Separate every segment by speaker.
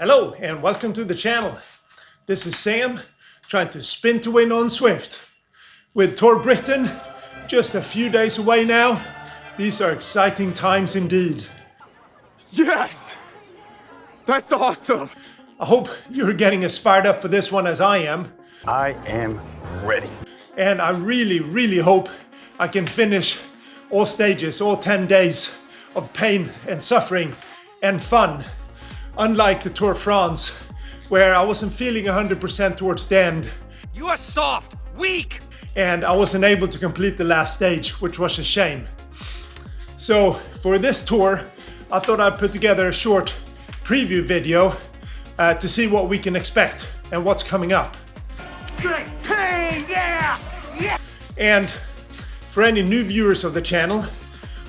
Speaker 1: Hello and welcome to the channel. This is Sam trying to spin to win on Zwift. With Tour Britain just a few days away now, these are exciting times indeed.
Speaker 2: Yes! That's awesome!
Speaker 1: I hope you're getting as fired up for this one as I am.
Speaker 3: I am ready.
Speaker 1: And I really hope I can finish all stages, all 10 days of pain and suffering and fun. Unlike the Tour de France, where I wasn't feeling 100% towards the end.
Speaker 2: You are soft, weak!
Speaker 1: And I wasn't able to complete the last stage, which was a shame. So for this tour, I thought I'd put together a short preview video to see what we can expect and what's coming up.
Speaker 2: Hey, yeah! Yeah!
Speaker 1: And for any new viewers of the channel,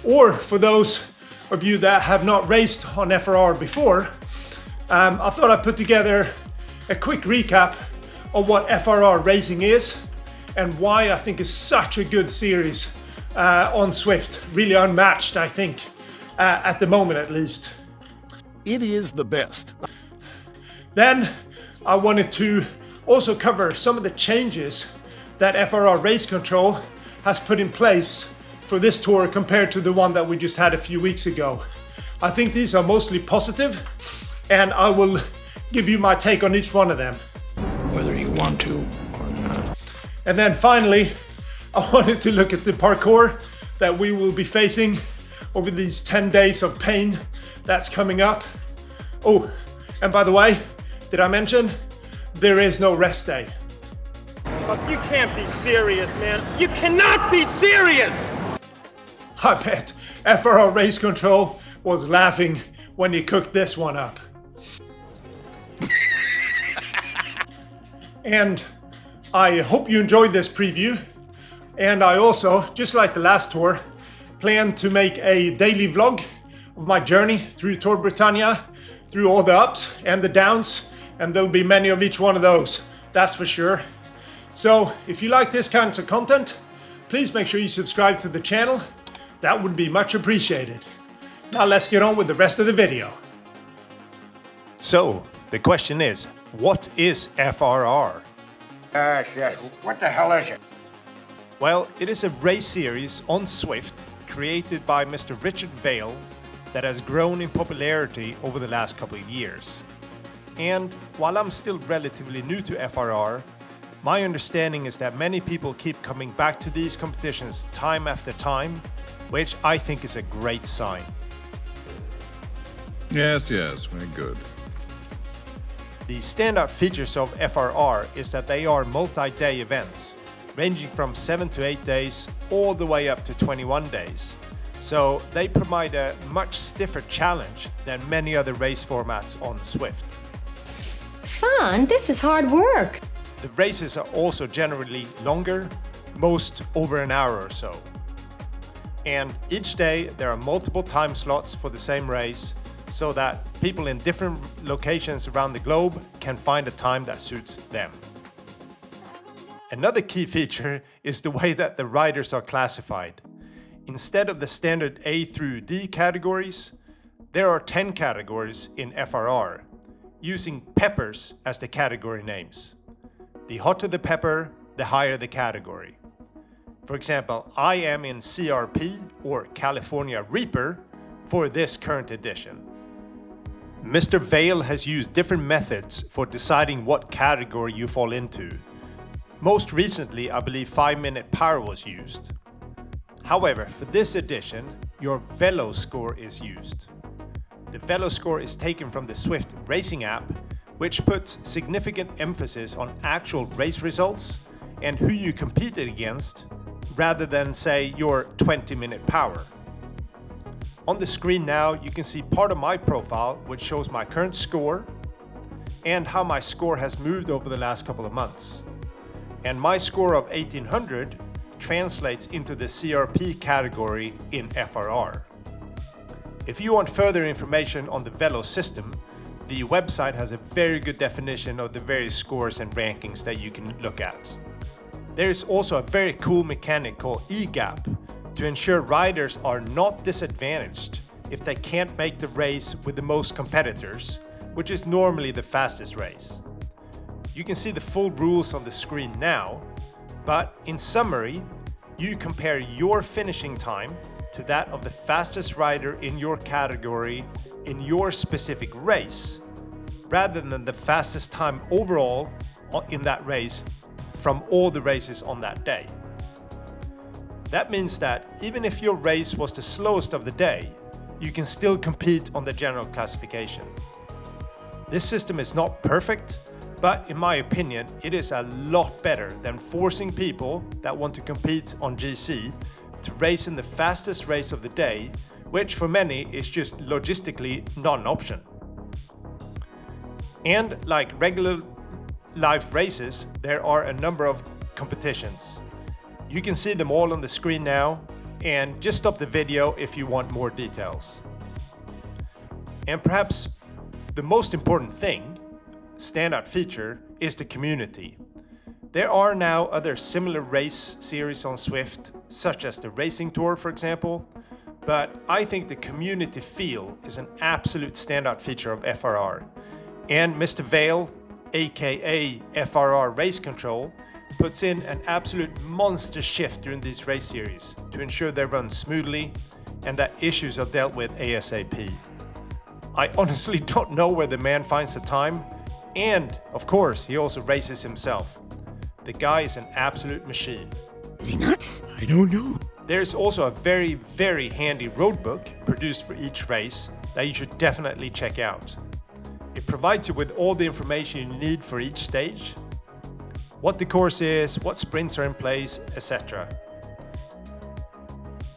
Speaker 1: or for those of you that have not raced on FRR before, I thought I'd put together a quick recap of what FRR Racing is and why I think it's such a good series on Zwift. Really unmatched, I think, at the moment at least.
Speaker 3: It is the best.
Speaker 1: Then I wanted to also cover some of the changes that FRR Race Control has put in place for this tour compared to the one that we just had a few weeks ago. I think these are mostly positive, and I will give you my take on each one of them.
Speaker 4: Whether you want to or not.
Speaker 1: And then finally, I wanted to look at the parkour that we will be facing over these 10 days of pain that's coming up. Oh, and by the way, did I mention there is no rest day?
Speaker 2: You can't be serious, man. You cannot be serious!
Speaker 1: I bet FRR Race Control was laughing when he cooked this one up. And I hope you enjoyed this preview. And I also, just like the last tour, plan to make a daily vlog of my journey through Tour Britannia, through all the ups and the downs, and there'll be many of each one of those, that's for sure. So if you like this kind of content, please make sure you subscribe to the channel. That would be much appreciated. Now let's get on with the rest of the video. So the question is, what is FRR?
Speaker 5: Yes. What the hell is it?
Speaker 1: Well, it is a race series on Zwift created by Mr. Richard VELO that has grown in popularity over the last couple of years. And while I'm still relatively new to FRR, my understanding is that many people keep coming back to these competitions time after time, which I think is a great sign.
Speaker 6: Yes, we're good.
Speaker 1: The standout features of FRR is that they are multi-day events, ranging from 7 to 8 days all the way up to 21 days. So they provide a much stiffer challenge than many other race formats on Zwift.
Speaker 7: Fun, this is hard work.
Speaker 1: The races are also generally longer, most over an hour or so. And each day there are multiple time slots for the same race, so that people in different locations around the globe can find a time that suits them. Another key feature is the way that the riders are classified. Instead of the standard A through D categories, there are 10 categories in FRR, using peppers as the category names. The hotter the pepper, the higher the category. For example, I am in CRP, or California Reaper, for this current edition. Mr. VELO has used different methods for deciding what category you fall into. Most recently, I believe 5-minute power was used. However, for this edition, your VELO score is used. The VELO score is taken from the Zwift racing app, which puts significant emphasis on actual race results and who you competed against, rather than, say, your 20-minute power. On the screen now, you can see part of my profile, which shows my current score and how my score has moved over the last couple of months. And my score of 1800 translates into the CRP category in FRR. If you want further information on the VELO system, the website has a very good definition of the various scores and rankings that you can look at. There is also a very cool mechanic called EGAP to ensure riders are not disadvantaged if they can't make the race with the most competitors, which is normally the fastest race. You can see the full rules on the screen now, but in summary, you compare your finishing time to that of the fastest rider in your category in your specific race, rather than the fastest time overall in that race from all the races on that day. That means that even if your race was the slowest of the day, you can still compete on the general classification. This system is not perfect, but in my opinion, it is a lot better than forcing people that want to compete on GC to race in the fastest race of the day, which for many is just logistically not an option. And like regular live races, there are a number of competitions. You can see them all on the screen now, and just stop the video if you want more details. And perhaps the most important thing, standout feature, is the community. There are now other similar race series on Zwift, such as the Racing Tour, for example, but I think the community feel is an absolute standout feature of FRR. And Mr. Vale, aka FRR Race Control, puts in an absolute monster shift during these race series to ensure they run smoothly and that issues are dealt with ASAP. I honestly don't know where the man finds the time, and of course he also races himself. The guy is an absolute machine.
Speaker 6: Is he nuts? I don't know.
Speaker 1: There's also a very, very handy roadbook produced for each race that you should definitely check out. It provides you with all the information you need for each stage, what the course is, what sprints are in place, etc.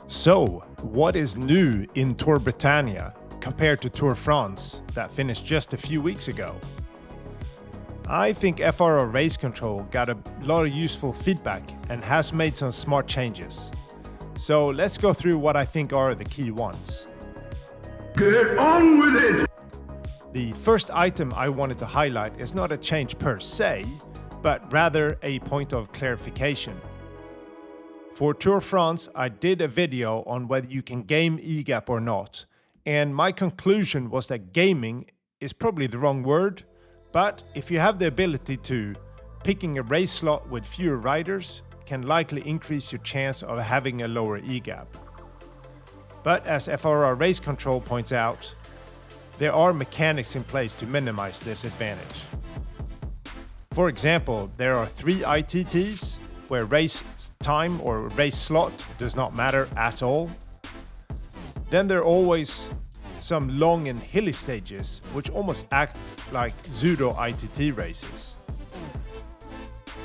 Speaker 1: So, what is new in Tour Britannia compared to Tour France that finished just a few weeks ago? I think FRR Race Control got a lot of useful feedback and has made some smart changes. So let's go through what I think are the key ones.
Speaker 5: Get on with it!
Speaker 1: The first item I wanted to highlight is not a change per se, but rather a point of clarification. For Tour France, I did a video on whether you can game EGAP or not, and my conclusion was that gaming is probably the wrong word, but if you have the ability to, picking a race slot with fewer riders can likely increase your chance of having a lower EGAP. But as FRR Race Control points out, there are mechanics in place to minimize this advantage. For example, there are 3 ITTs where race time or race slot does not matter at all. Then there are always some long and hilly stages which almost act like pseudo ITT races.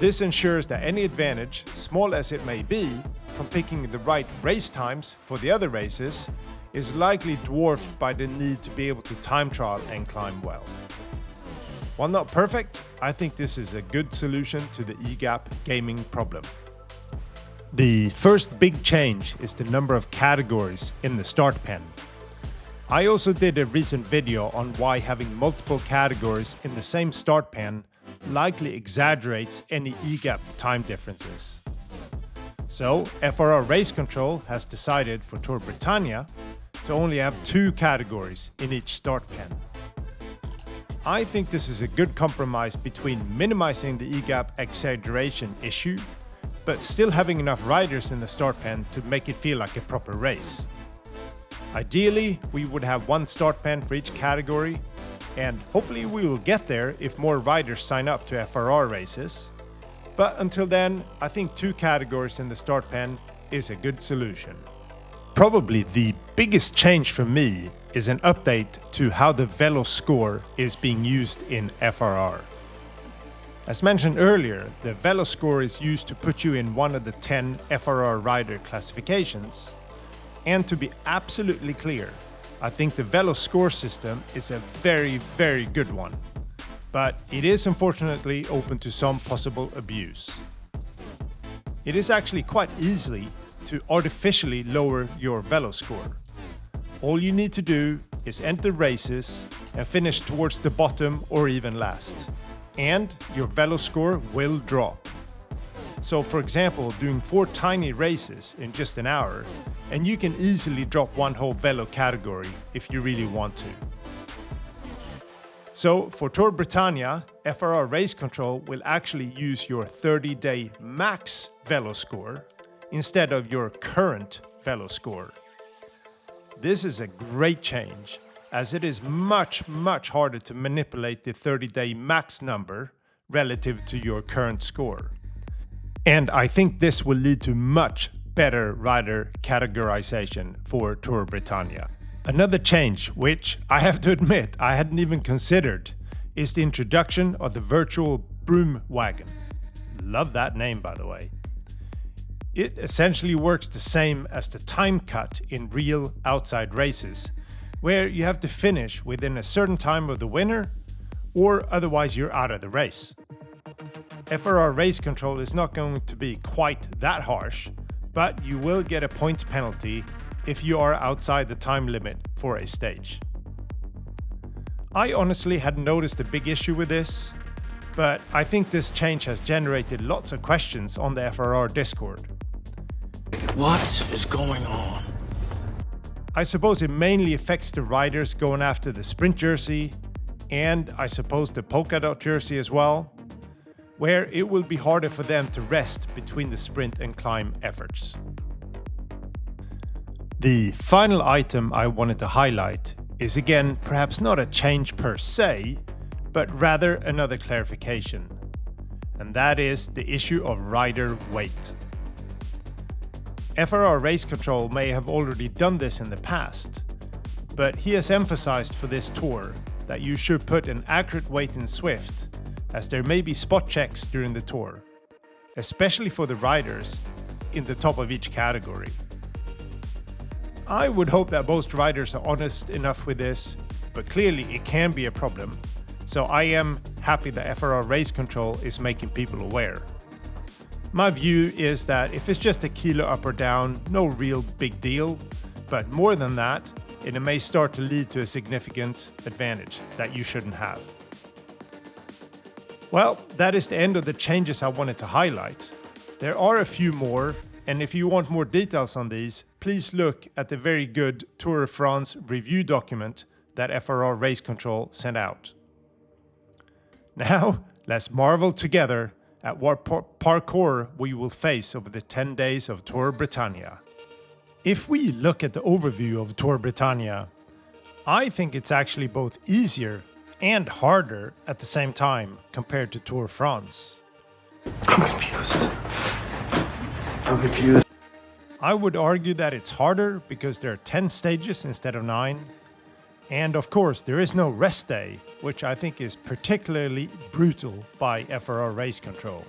Speaker 1: This ensures that any advantage, small as it may be, from picking the right race times for the other races is likely dwarfed by the need to be able to time trial and climb well. While not perfect, I think this is a good solution to the EGAP gaming problem. The first big change is the number of categories in the start pen. I also did a recent video on why having multiple categories in the same start pen likely exaggerates any EGAP time differences. So FRR Race Control has decided for Tour Britannia to only have 2 categories in each start pen. I think this is a good compromise between minimizing the EGAP exaggeration issue, but still having enough riders in the start pen to make it feel like a proper race. Ideally, we would have 1 start pen for each category, and hopefully we will get there if more riders sign up to FRR races. But until then, I think 2 categories in the start pen is a good solution. Probably the biggest change for me is an update to how the VELO score is being used in FRR. As mentioned earlier, the VELO score is used to put you in one of the 10 FRR rider classifications. And to be absolutely clear, I think the VELO score system is a very, very good one. But it is unfortunately open to some possible abuse. It is actually quite easy to artificially lower your VELO score. All you need to do is enter races and finish towards the bottom or even last. And your VELO score will drop. So for example, doing 4 tiny races in just an hour, and you can easily drop 1 whole VELO category if you really want to. So for Tour Britannia, FRR Race Control will actually use your 30-day max VELO score instead of your current VELO score. This is a great change, as it is much harder to manipulate the 30-day max number relative to your current score. And I think this will lead to much better rider categorization for Tour Britannia. Another change, which I have to admit I hadn't even considered, is the introduction of the virtual Broom Wagon. Love that name, by the way. It essentially works the same as the time cut in real outside races, where you have to finish within a certain time of the winner, or otherwise you're out of the race. FRR Race Control is not going to be quite that harsh, but you will get a points penalty if you are outside the time limit for a stage. I honestly hadn't noticed a big issue with this, but I think this change has generated lots of questions on the FRR Discord.
Speaker 4: What is going on?
Speaker 1: I suppose it mainly affects the riders going after the sprint jersey, and I suppose the polka dot jersey as well, where it will be harder for them to rest between the sprint and climb efforts. The final item I wanted to highlight is again perhaps not a change per se, but rather another clarification, and that is the issue of rider weight. FRR Race Control may have already done this in the past, but he has emphasized for this tour that you should put an accurate weight in Zwift, as there may be spot checks during the tour, especially for the riders in the top of each category. I would hope that most riders are honest enough with this, but clearly it can be a problem, so I am happy that FRR Race Control is making people aware. My view is that if it's just a kilo up or down, no real big deal, but more than that, it may start to lead to a significant advantage that you shouldn't have. Well, that is the end of the changes I wanted to highlight. There are a few more, and if you want more details on these, please look at the very good Tour de France review document that FRR Race Control sent out. Now, let's marvel together at what parkour we will face over the 10 days of Tour Britannia. If we look at the overview of Tour Britannia, I think it's actually both easier and harder at the same time compared to Tour de France.
Speaker 4: I'm confused.
Speaker 1: I would argue that it's harder because there are 10 stages instead of 9. And of course, there is no rest day, which I think is particularly brutal by FRR Race Control.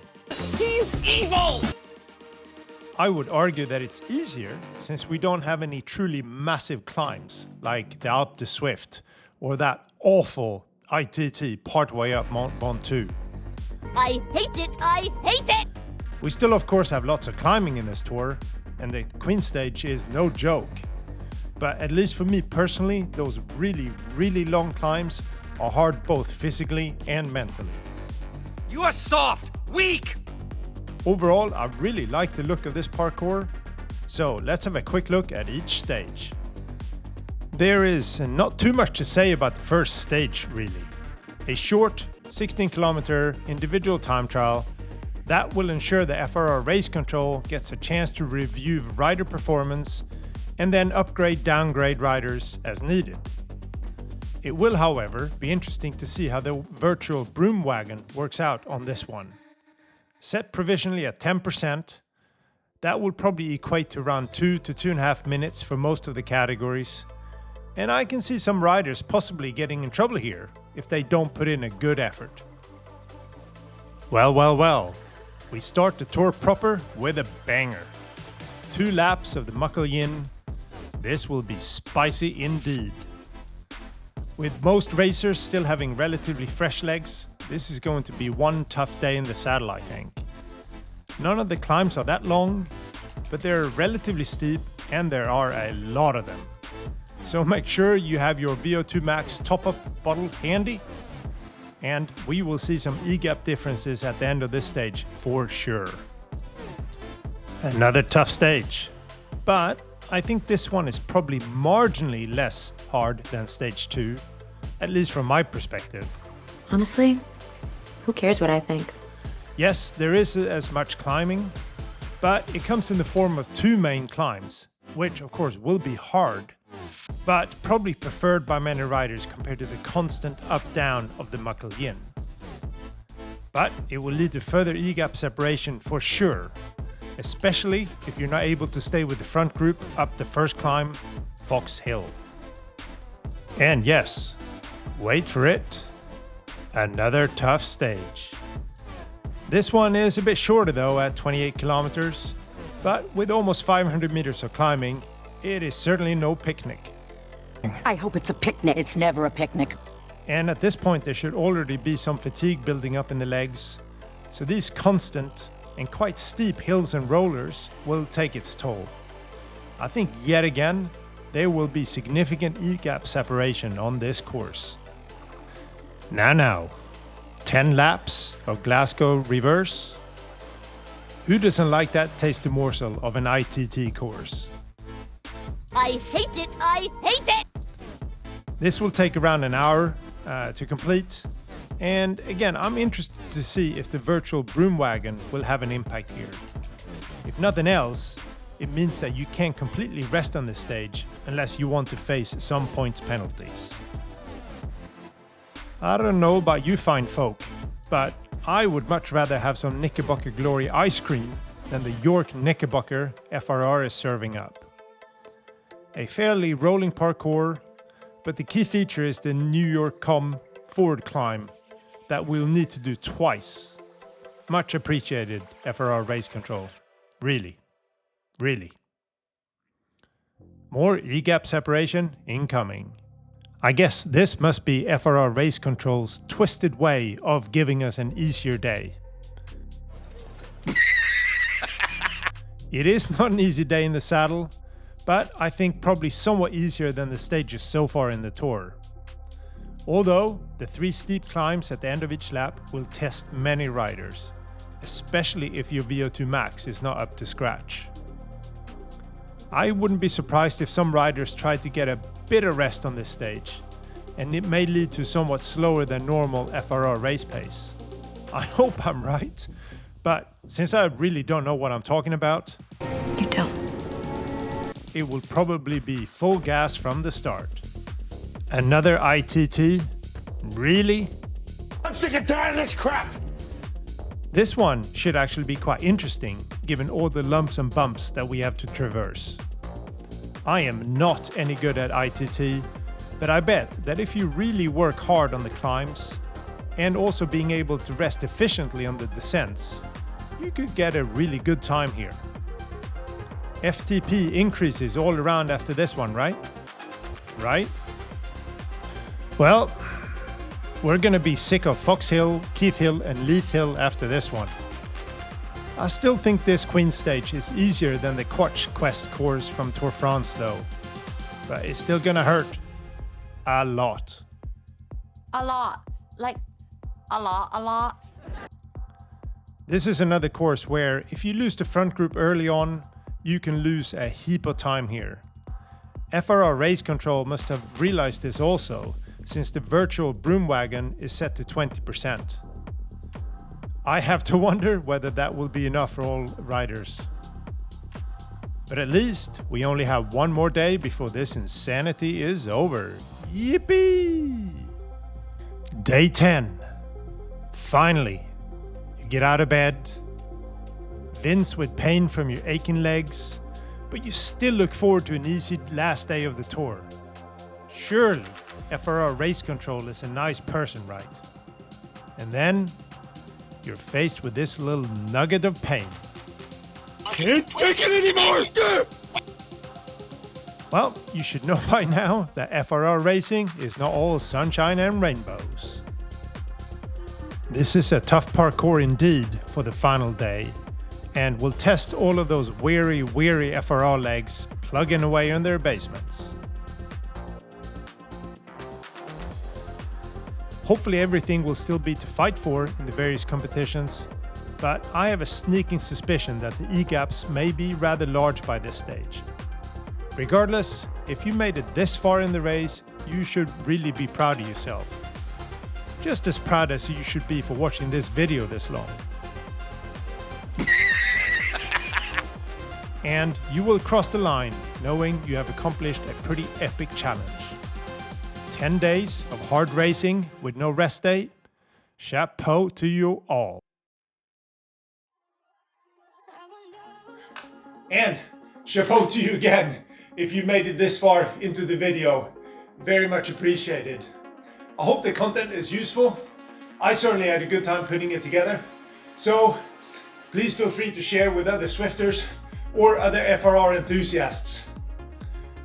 Speaker 6: He's evil!
Speaker 1: I would argue that it's easier since we don't have any truly massive climbs like the Alpe de Zwift or that awful ITT partway up Mont Ventoux.
Speaker 8: I hate it! I hate it!
Speaker 1: We still of course have lots of climbing in this tour, and the Queen stage is no joke. But at least for me personally, those really long climbs are hard both physically and mentally.
Speaker 6: You are soft! Weak!
Speaker 1: Overall, I really like the look of this parkour, so let's have a quick look at each stage. There is not too much to say about the first stage really. A short 16-kilometer individual time trial that will ensure the FRR Race Control gets a chance to review rider performance and then downgrade riders as needed. It will, however, be interesting to see how the virtual Broom Wagon works out on this one. Set provisionally at 10%, that will probably equate to around 2 to 2.5 minutes for most of the categories, and I can see some riders possibly getting in trouble here if they don't put in a good effort. Well, we start the tour proper with a banger. 2 laps of the Muckle Yin. This will be spicy indeed. With most racers still having relatively fresh legs, this is going to be one tough day in the saddle, I think. None of the climbs are that long, but they're relatively steep and there are a lot of them. So make sure you have your VO2 Max top-up bottle handy, and we will see some EGAP differences at the end of this stage for sure. Another tough stage, but I think this one is probably marginally less hard than stage 2, at least from my perspective.
Speaker 9: Honestly, who cares what I think?
Speaker 1: Yes, there is as much climbing, but it comes in the form of 2 main climbs, which of course will be hard, but probably preferred by many riders compared to the constant up-down of the Muckle yin. But it will lead to further EGAP separation for sure, especially if you're not able to stay with the front group up the first climb, Fox Hill. And yes, wait for it, another tough stage. This one is a bit shorter though at 28 kilometers, but with almost 500 meters of climbing, it is certainly no picnic.
Speaker 10: I hope it's a picnic. It's never a picnic.
Speaker 1: And at this point there should already be some fatigue building up in the legs, so these constant and quite steep hills and rollers will take its toll. I think yet again there will be significant EGAP separation on this course. Now, 10 laps of Glasgow reverse. Who doesn't like that tasty morsel of an ITT course?
Speaker 8: I hate it! I hate it!
Speaker 1: This will take around an hour to complete. And again, I'm interested to see if the virtual Broom Wagon will have an impact here. If nothing else, it means that you can't completely rest on this stage unless you want to face some points penalties. I don't know about you fine folk, but I would much rather have some Knickerbocker Glory ice cream than the York Knickerbocker FRR is serving up. A fairly rolling parkour, but the key feature is the New York forward climb that we'll need to do twice. Much appreciated, FRR Race Control. Really. Really. More EGAP separation incoming. I guess this must be FRR Race Control's twisted way of giving us an easier day. It is not an easy day in the saddle, but I think probably somewhat easier than the stages so far in the tour. Although the 3 steep climbs at the end of each lap will test many riders, especially if your VO2 max is not up to scratch. I wouldn't be surprised if some riders try to get a bit of rest on this stage, and it may lead to somewhat slower than normal FRR race pace. I hope I'm right, but since I really don't know what I'm talking about,
Speaker 9: You don't.
Speaker 1: it will probably be full gas from the start. Another ITT? Really?
Speaker 3: I'm sick and tired of this crap!
Speaker 1: This one should actually be quite interesting, given all the lumps and bumps that we have to traverse. I am not any good at ITT, but I bet that if you really work hard on the climbs, and also being able to rest efficiently on the descents, you could get a really good time here. FTP increases all around after this one, right? Right? Well, we're gonna be sick of Fox Hill, Keith Hill and Leith Hill after this one. I still think this Queen stage is easier than the Quatch Quest course from Tour France though, but it's still gonna hurt. A lot.
Speaker 9: A lot. Like, a lot.
Speaker 1: This is another course where if you lose the front group early on, you can lose a heap of time here. FRR Race Control must have realized this also, since the virtual Broom Wagon is set to 20%. I have to wonder whether that will be enough for all riders. But at least we only have one more day before this insanity is over. Yippee! Day 10. Finally, you get out of bed, wince with pain from your aching legs, but you still look forward to an easy last day of the tour. Surely, FRR Race Control is a nice person, right? And then, you're faced with this little nugget of pain.
Speaker 3: Can't take it anymore!
Speaker 1: Well, you should know by now that FRR Racing is not all sunshine and rainbows. This is a tough parkour indeed for the final day, and will test all of those weary FRR legs plugging away in their basements. Hopefully everything will still be to fight for in the various competitions, but I have a sneaking suspicion that the EGAPs may be rather large by this stage. Regardless, if you made it this far in the race, you should really be proud of yourself. just as proud as you should be for watching this video this long. And you will cross the line knowing you have accomplished a pretty epic challenge. 10 days of hard racing with no rest day. Chapeau to you all. And chapeau to you again if you made it this far into the video. Very much appreciated. I hope the content is useful. I certainly had a good time putting it together. So please feel free to share with other Swifters or other FRR enthusiasts.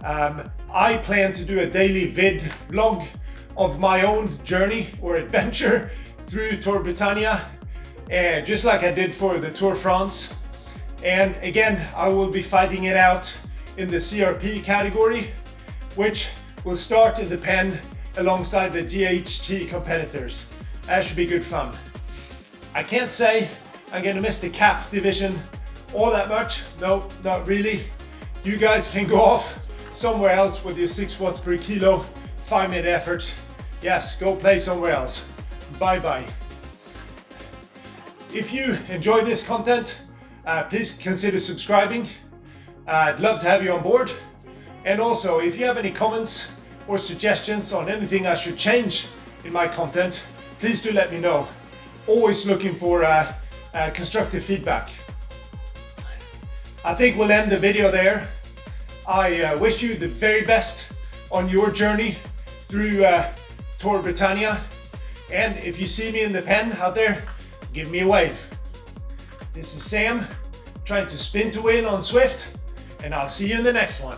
Speaker 1: I plan to do a daily vid vlog of my own journey or adventure through Tour Britannia, just like I did for the Tour France. And again, I will be fighting it out in the CRP category, which will start in the pen alongside the GHT competitors. That should be good fun. I can't say I'm gonna miss the CAP division all that much. No, not really. You guys can go off somewhere else with your 6 watts per kilo 5-minute effort. Yes, go play somewhere else. Bye bye. If you enjoy this content, please consider subscribing. I'd love to have you on board. And also, if you have any comments or suggestions on anything I should change in my content, please do let me know. Always looking for constructive feedback. I think we'll end the video there. I wish you the very best on your journey through Tour Britannia. And if you see me in the pen out there, give me a wave. This is Sam, trying to spin to win on Zwift, and I'll see you in the next one.